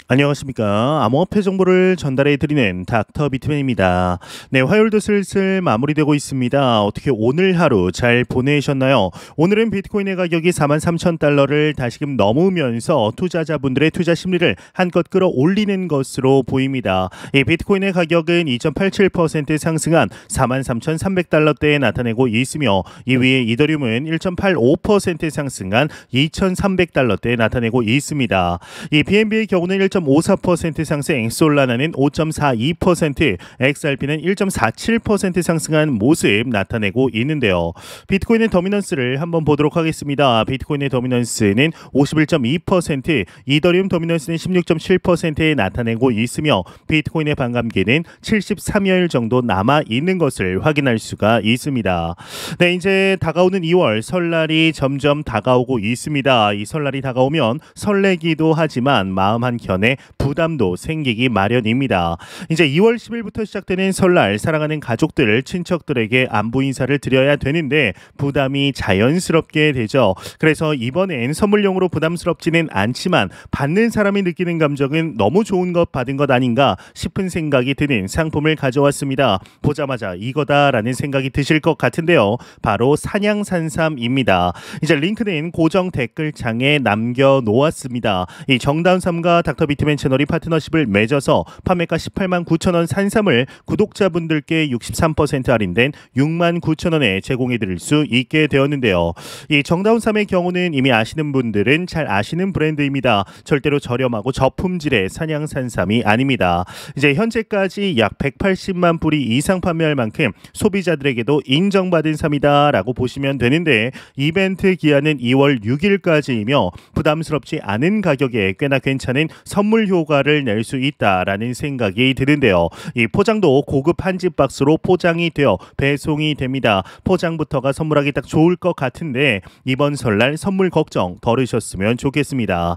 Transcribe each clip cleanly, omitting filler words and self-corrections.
안녕하십니까. 암호화폐 정보를 전달해 드리는 닥터 비트맨입니다. 네, 화요일도 슬슬 마무리되고 있습니다. 어떻게 오늘 하루 잘 보내셨나요? 오늘은 비트코인의 가격이 43,000달러를 다시금 넘으면서 투자자분들의 투자 심리를 한껏 끌어올리는 것으로 보입니다. 이 비트코인의 가격은 2.87% 상승한 43,300달러대에 나타내고 있으며, 이 위에 이더리움은 1.85% 상승한 2,300달러대에 나타내고 있습니다. 이 BNB의 경우는 1.54% 상승, 솔라나는 5.42%, XRP는 1.47% 상승한 모습 나타내고 있는데요. 비트코인의 더미넌스를 한번 보도록 하겠습니다. 비트코인의 더미넌스는 51.2%, 이더리움 더미넌스는 16.7%에 나타내고 있으며, 비트코인의 반감기는 73여일 정도 남아 있는 것을 확인할 수가 있습니다. 네, 이제 다가오는 2월 설날이 점점 다가오고 있습니다. 이 설날이 다가오면 설레기도 하지만 마음 한켠에 부담도 생기기 마련입니다. 이제 2월 10일부터 시작되는 설날, 사랑하는 가족들, 친척들에게 안부 인사를 드려야 되는데 부담이 자연스럽게 되죠. 그래서 이번엔 선물용으로 부담스럽지는 않지만 받는 사람이 느끼는 감정은 너무 좋은 것 받은 것 아닌가 싶은 생각이 드는 상품을 가져왔습니다. 보자마자 이거다라는 생각이 드실 것 같은데요. 바로 산양산삼입니다. 이제 링크는 고정 댓글창에 남겨놓았습니다. 이 정다운삼과 닥터 비트맨 채널이 파트너십을 맺어서 판매가 18만 9천 원 산삼을 구독자분들께 63% 할인된 6만 9천 원에 제공해 드릴 수 있게 되었는데요. 이 정다운삼의 경우는 이미 아시는 분들은 잘 아시는 브랜드입니다. 절대로 저렴하고 저품질의 산양산삼이 아닙니다. 이제 현재까지 약 180만 뿌리 이상 판매할 만큼 소비자들에게도 인정받은 삼이다라고 보시면 되는데, 이벤트 기한은 2월 6일까지이며 부담스럽지 않은 가격에 꽤나 괜찮은 선물 효과를 낼 수 있다라는 생각이 드는데요. 이 포장도 고급 한집 박스로 포장이 되어 배송이 됩니다. 포장부터가 선물하기 딱 좋을 것 같은데 이번 설날 선물 걱정 덜으셨으면 좋겠습니다.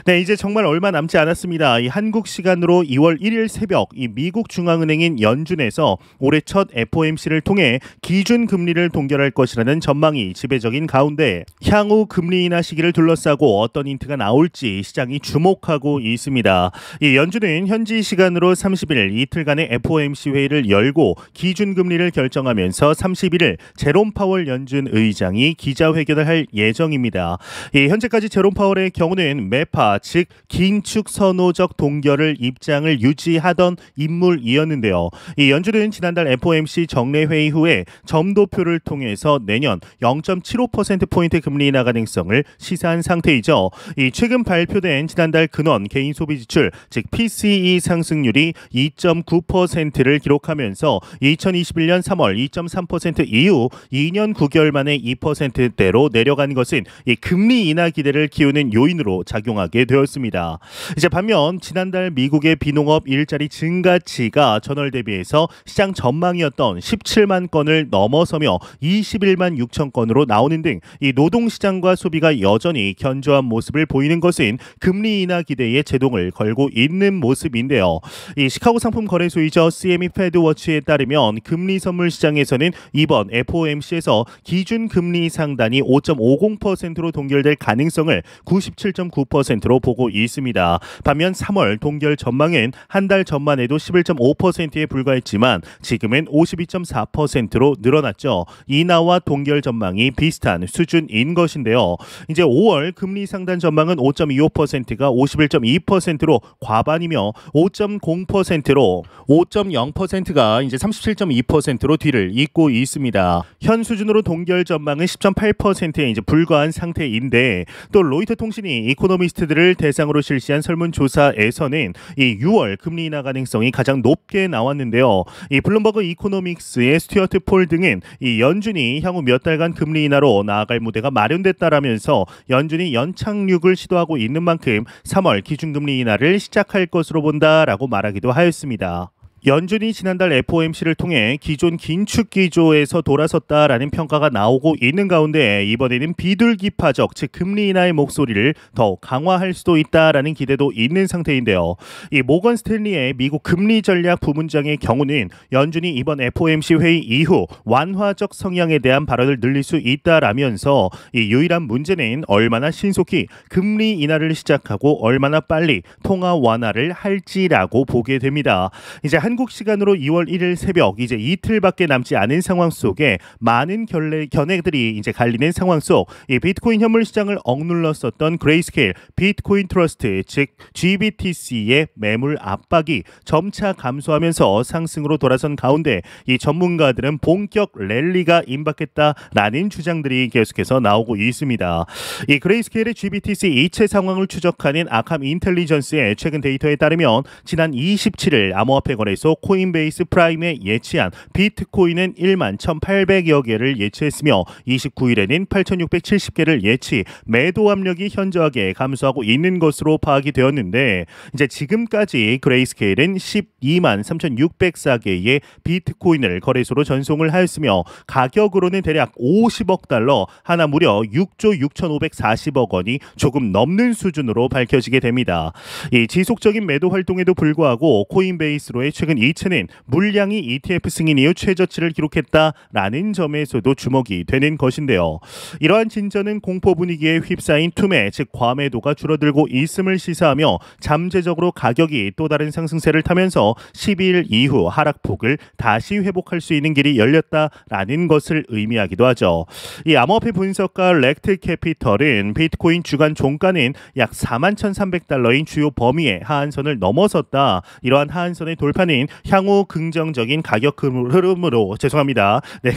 네, 이제 정말 얼마 남지 않았습니다. 이 한국 시간으로 2월 1일 새벽 이 미국 중앙은행인 연준에서 올해 첫 FOMC를 통해 기준 금리를 동결할 것이라는 전망이 지배적인 가운데 향후 금리 인하 시기를 둘러싸고 어떤 힌트가 나올지 시장이 주목하고 있습니다. 이 연준은 현지 시간으로 30일 이틀간의 FOMC 회의를 열고 기준금리를 결정하면서 31일 제롬 파월 연준 의장이 기자회견을 할 예정입니다. 이 현재까지 제롬 파월의 경우는 매파 즉 긴축 선호적 동결을 입장을 유지하던 인물이었는데요. 이 연준은 지난달 FOMC 정례 회의 후에 점도표를 통해서 내년 0.75%포인트 금리 인하 가능성을 시사한 상태이죠. 이 최근 발표된 지난달 근원 개인 소비 지출 즉 PCE 상승률이 2.9%를 기록하면서 2021년 3월 2.3% 이후 2년 9개월 만에 2%대로 내려간 것은 이 금리 인하 기대를 키우는 요인으로 작용하게 되었습니다. 이제 반면 지난달 미국의 비농업 일자리 증가치가 전월 대비해서 시장 전망이었던 17만 건을 넘어서며 21만 6천 건으로 나오는 등 이 노동시장과 소비가 여전히 견조한 모습을 보이는 것은 금리 인하 기대에 제동을 걸고 있는 모습인데요. 이 시카고 상품 거래소이죠 CME 패드워치에 따르면 금리 선물 시장에서는 이번 FOMC에서 기준 금리 상단이 5.50%로 동결될 가능성을 97.9%로 보고 있습니다. 반면 3월 동결 전망은 한 달 전만 해도 11.5%에 불과했지만 지금은 52.4%로 늘어났죠. 인하와 동결 전망이 비슷한 수준인 것인데요. 이제 5월 금리 상단 전망은 5.25%가 51.2%로 과반이며 5.0%로 5.0%가 이제 37.2%로 뒤를 잇고 있습니다. 현 수준으로 동결 전망은 10.8%에 이제 불과한 상태인데, 또 로이터 통신이 이코노미스트들을 대상으로 실시한 설문조사에서는 이 6월 금리 인하 가능성이 가장 높게 나왔는데요. 이 블룸버그 이코노믹스의 스튜어트 폴 등은 이 연준이 향후 몇 달간 금리 인하로 나아갈 무대가 마련됐다라면서 연준이 연착륙을 시도하고 있는 만큼 3월 기준금리 인하를 시작할 것으로 본다라고 말하기도 하였습니다. 연준이 지난달 FOMC를 통해 기존 긴축 기조에서 돌아섰다라는 평가가 나오고 있는 가운데 이번에는 비둘기파적 즉 금리 인하의 목소리를 더 강화할 수도 있다라는 기대도 있는 상태인데요. 이 모건 스탠리의 미국 금리 전략 부문장의 경우는 연준이 이번 FOMC 회의 이후 완화적 성향에 대한 발언을 늘릴 수 있다라면서 이 유일한 문제는 얼마나 신속히 금리 인하를 시작하고 얼마나 빨리 통화 완화를 할지라고 보게 됩니다. 이제 한국 시간으로 2월 1일 새벽 이제 이틀밖에 남지 않은 상황 속에 많은 견해들이 이제 갈리는 상황 속 이 비트코인 현물 시장을 억눌렀었던 그레이스케일 비트코인 트러스트 즉 GBTC의 매물 압박이 점차 감소하면서 상승으로 돌아선 가운데 이 전문가들은 본격 랠리가 임박했다라는 주장들이 계속해서 나오고 있습니다. 이 그레이스케일의 GBTC 이체 상황을 추적하는 아캄 인텔리전스의 최근 데이터에 따르면 지난 27일 암호화폐 거래소 코인베이스 프라임에 예치한 비트코인은 1만 1,800여 개를 예치했으며 29일에는 8,670개를 예치, 매도 압력이 현저하게 감소하고 있는 것으로 파악이 되었는데 이제 지금까지 그레이스케일은 12만 3,604개의 비트코인을 거래소로 전송을 하였으며 가격으로는 대략 50억 달러, 하나 무려 6조 6,540억 원이 조금 넘는 수준으로 밝혀지게 됩니다. 이 지속적인 매도 활동에도 불구하고 코인베이스로의 최근 이체는 물량이 ETF 승인 이후 최저치를 기록했다라는 점에서도 주목이 되는 것인데요. 이러한 진전은 공포 분위기에 휩싸인 투매 즉 과매도가 줄어들고 있음을 시사하며 잠재적으로 가격이 또 다른 상승세를 타면서 12일 이후 하락폭을 다시 회복할 수 있는 길이 열렸다라는 것을 의미하기도 하죠. 이 암호화폐 분석가 렉트 캐피털은 비트코인 주간 종가는 약 41,300달러인 주요 범위의 하한선을 넘어섰다. 이러한 하한선의 돌파는 향후 긍정적인 가격 흐름으로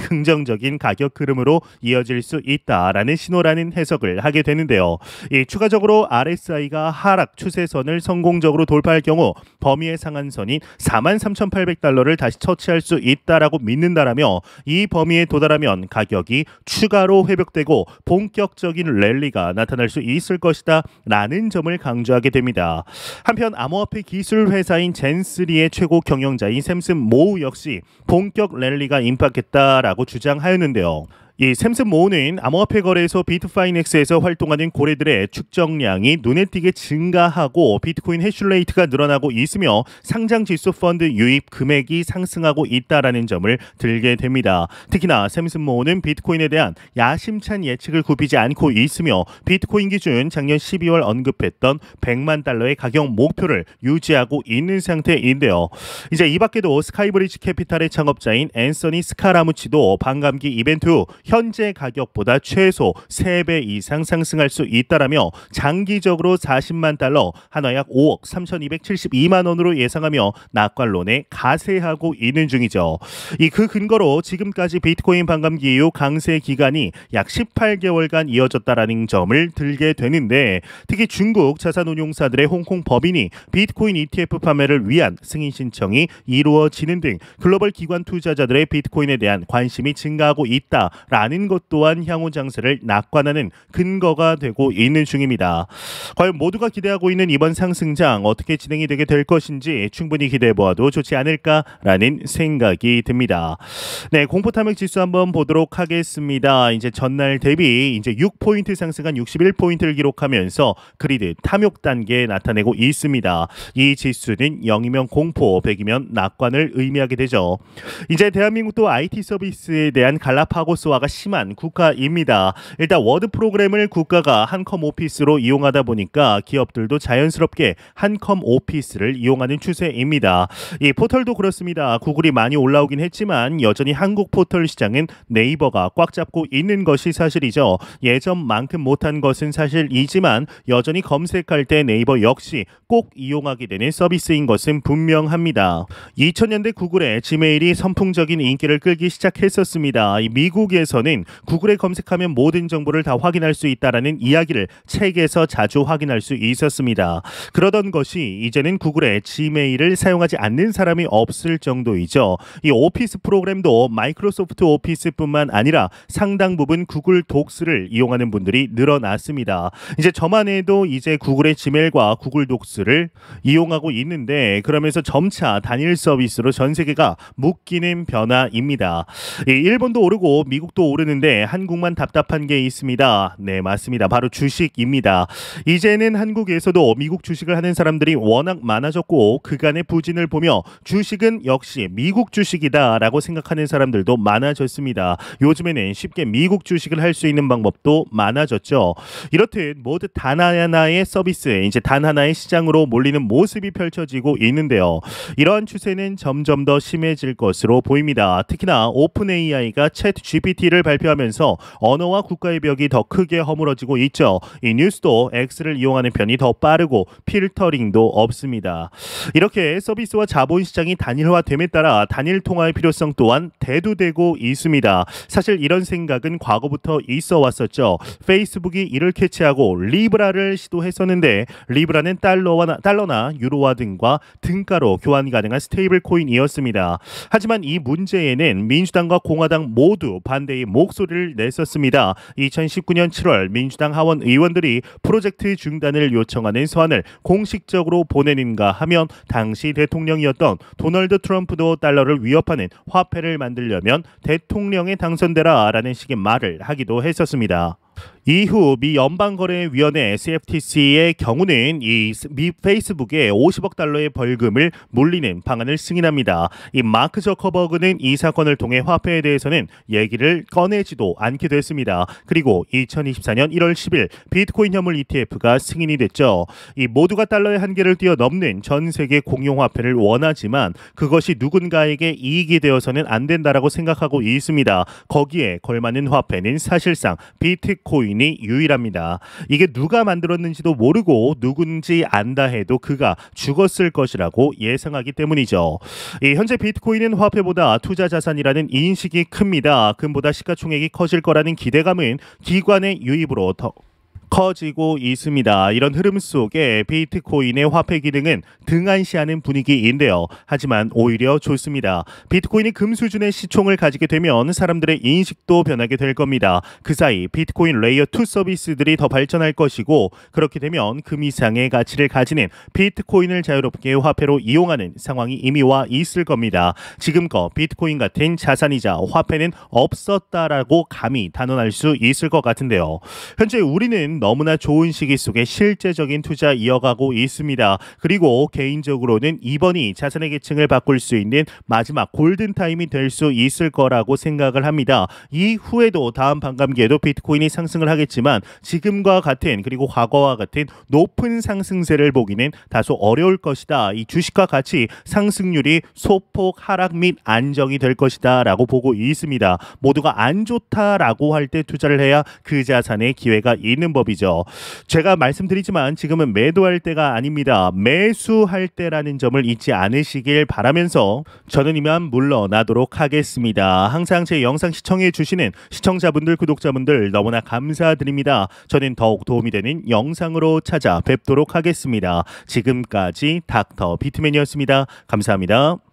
긍정적인 가격 흐름으로 이어질 수 있다라는 신호라는 해석을 하게 되는데요. 이 추가적으로 RSI가 하락 추세선을 성공적으로 돌파할 경우 범위의 상한선인 43,800달러를 다시 터치할 수 있다라고 믿는다라며 이 범위에 도달하면 가격이 추가로 회복되고 본격적인 랠리가 나타날 수 있을 것이다 라는 점을 강조하게 됩니다. 한편 암호화폐 기술 회사인 젠3의 최고 경영자인 샘슨 모우 역시 본격 랠리가 임박했다라고 주장하였는데요. 이 샘슨 모우는 암호화폐 거래소 비트파이넥스에서 활동하는 고래들의 축적량이 눈에 띄게 증가하고 비트코인 해슐레이트가 늘어나고 있으며 상장 지수 펀드 유입 금액이 상승하고 있다라는 점을 들게 됩니다. 특히나 샘슨 모우는 비트코인에 대한 야심찬 예측을 굽히지 않고 있으며 비트코인 기준 작년 12월 언급했던 100만 달러의 가격 목표를 유지하고 있는 상태인데요. 이제 이 밖에도 스카이브리지 캐피탈의 창업자인 앤서니 스카라무치도 반감기 이벤트 후 현재 가격보다 최소 3배 이상 상승할 수 있다라며 장기적으로 40만 달러, 한화 약 5억 3,272만 원으로 예상하며 낙관론에 가세하고 있는 중이죠. 그 근거로 지금까지 비트코인 반감기 이후 강세 기간이 약 18개월간 이어졌다라는 점을 들게 되는데 특히 중국 자산운용사들의 홍콩 법인이 비트코인 ETF 판매를 위한 승인 신청이 이루어지는 등 글로벌 기관 투자자들의 비트코인에 대한 관심이 증가하고 있다. 라는 것 또한 향후 장세를 낙관하는 근거가 되고 있는 중입니다. 과연 모두가 기대하고 있는 이번 상승장 어떻게 진행이 되게 될 것인지 충분히 기대해보아도 좋지 않을까라는 생각이 듭니다. 네, 공포탐욕 지수 한번 보도록 하겠습니다. 이제 전날 대비 이제 6포인트 상승한 61포인트를 기록하면서 그리드 탐욕 단계에 나타내고 있습니다. 이 지수는 0이면 공포, 100이면 낙관을 의미하게 되죠. 이제 대한민국도 IT 서비스에 대한 갈라파고스화가 심한 국가입니다. 일단 워드 프로그램을 국가가 한컴 오피스로 이용하다 보니까 기업들도 자연스럽게 한컴 오피스를 이용하는 추세입니다. 이 포털도 그렇습니다. 구글이 많이 올라오긴 했지만 여전히 한국 포털 시장은 네이버가 꽉 잡고 있는 것이 사실이죠. 예전만큼 못한 것은 사실이지만 여전히 검색할 때 네이버 역시 꼭 이용하게 되는 서비스인 것은 분명합니다. 2000년대 구글의 지메일이 선풍적인 인기를 끌기 시작했었습니다. 미국에서 대해서는 구글에 검색하면 모든 정보를 다 확인할 수 있다라는 이야기를 책에서 자주 확인할 수 있었습니다. 그러던 것이 이제는 구글의 지메일을 사용하지 않는 사람이 없을 정도이죠. 이 오피스 프로그램도 마이크로소프트 오피스뿐만 아니라 상당 부분 구글 독스를 이용하는 분들이 늘어났습니다. 이제 저만 해도 이제 구글의 지메일과 구글 독스를 이용하고 있는데 그러면서 점차 단일 서비스로 전 세계가 묶이는 변화입니다. 일본도 오르고 미국도 오르는데 한국만 답답한 게 있습니다. 네, 맞습니다. 바로 주식입니다. 이제는 한국에서도 미국 주식을 하는 사람들이 워낙 많아졌고 그간의 부진을 보며 주식은 역시 미국 주식이다 라고 생각하는 사람들도 많아졌습니다. 요즘에는 쉽게 미국 주식을 할 수 있는 방법도 많아졌죠. 이렇듯 모두 단 하나의 서비스, 이제 단 하나의 시장으로 몰리는 모습이 펼쳐지고 있는데요. 이러한 추세는 점점 더 심해질 것으로 보입니다. 특히나 오픈 AI가 챗 GPT를 발표하면서 언어와 국가의 벽이 더 크게 허물어지고 있죠. 이 뉴스도 X를 이용하는 편이 더 빠르고 필터링도 없습니다. 이렇게 서비스와 자본시장이 단일화됨에 따라 단일 통화의 필요성 또한 대두되고 있습니다. 사실 이런 생각은 과거부터 있어 왔었죠. 페이스북이 이를 캐치하고 리브라를 시도했었는데 리브라는 달러나 유로화 등과 등가로 교환 가능한 스테이블 코인이었습니다. 하지만 이 문제에는 민주당과 공화당 모두 반대의 목소리를 냈었습니다. 2019년 7월 민주당 하원 의원들이 프로젝트 중단을 요청하는 서한을 공식적으로 보내는가 하면 당시 대통령이었던 도널드 트럼프도 달러를 위협하는 화폐를 만들려면 대통령에 당선되라 라는 식의 말을 하기도 했었습니다. 이후 미 연방거래위원회 CFTC의 경우는 미 페이스북에 50억 달러의 벌금을 물리는 방안을 승인합니다. 이 마크 저커버그는 이 사건을 통해 화폐에 대해서는 얘기를 꺼내지도 않게 됐습니다. 그리고 2024년 1월 10일 비트코인 현물 ETF가 승인이 됐죠. 이 모두가 달러의 한계를 뛰어넘는 전 세계 공용화폐를 원하지만 그것이 누군가에게 이익이 되어서는 안 된다라고 생각하고 있습니다. 거기에 걸맞는 화폐는 사실상 비트코인 유일합니다. 이게 누가 만들었는지도 모르고 누군지 안다 해도 그가 죽었을 것이라고 예상하기 때문이죠. 현재 비트코인은 화폐보다 투자 자산이라는 인식이 큽니다. 금보다 시가총액이 커질 거라는 기대감은 기관의 유입으로 더 커지고 있습니다. 이런 흐름 속에 비트코인의 화폐 기능은 등한시하는 분위기인데요. 하지만 오히려 좋습니다. 비트코인이 금 수준의 시총을 가지게 되면 사람들의 인식도 변하게 될 겁니다. 그 사이 비트코인 레이어 2 서비스들이 더 발전할 것이고 그렇게 되면 금 이상의 가치를 가지는 비트코인을 자유롭게 화폐로 이용하는 상황이 이미 와 있을 겁니다. 지금껏 비트코인 같은 자산이자 화폐는 없었다라고 감히 단언할 수 있을 것 같은데요. 현재 우리는 너무나 좋은 시기 속에 실제적인 투자 이어가고 있습니다. 그리고 개인적으로는 이번이 자산의 계층을 바꿀 수 있는 마지막 골든타임이 될 수 있을 거라고 생각을 합니다. 이후에도 다음 반감기에도 비트코인이 상승을 하겠지만 지금과 같은 그리고 과거와 같은 높은 상승세를 보기는 다소 어려울 것이다. 이 주식과 같이 상승률이 소폭 하락 및 안정이 될 것이다 라고 보고 있습니다. 모두가 안 좋다라고 할 때 투자를 해야 그 자산의 기회가 있는 법이죠. 제가 말씀드리지만 지금은 매도할 때가 아닙니다. 매수할 때라는 점을 잊지 않으시길 바라면서 저는 이만 물러나도록 하겠습니다. 항상 제 영상 시청해 주시는 시청자분들, 구독자분들 너무나 감사드립니다. 저는 더욱 도움이 되는 영상으로 찾아뵙도록 하겠습니다. 지금까지 닥터 비트맨이었습니다. 감사합니다.